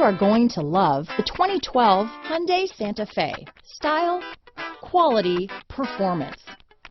are going to love the 2012 Hyundai Santa Fe. Style, quality, performance,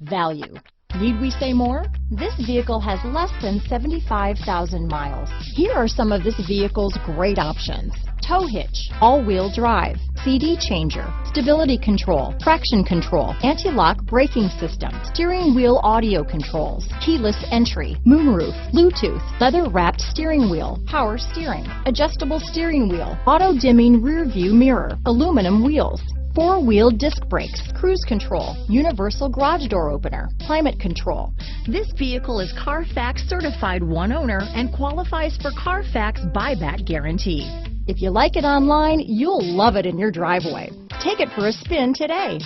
value. Need we say more? This vehicle has less than 75,000 miles. Here are some of this vehicle's great options: tow hitch, all-wheel drive, CD changer, stability control, traction control, anti-lock braking system, steering wheel audio controls, keyless entry, moonroof, Bluetooth, leather-wrapped steering wheel, power steering, adjustable steering wheel, auto-dimming rear view mirror, aluminum wheels, four-wheel disc brakes, cruise control, universal garage door opener, climate control. This vehicle is Carfax certified one owner and qualifies for Carfax buyback guarantee. If you like it online, you'll love it in your driveway. Take it for a spin today.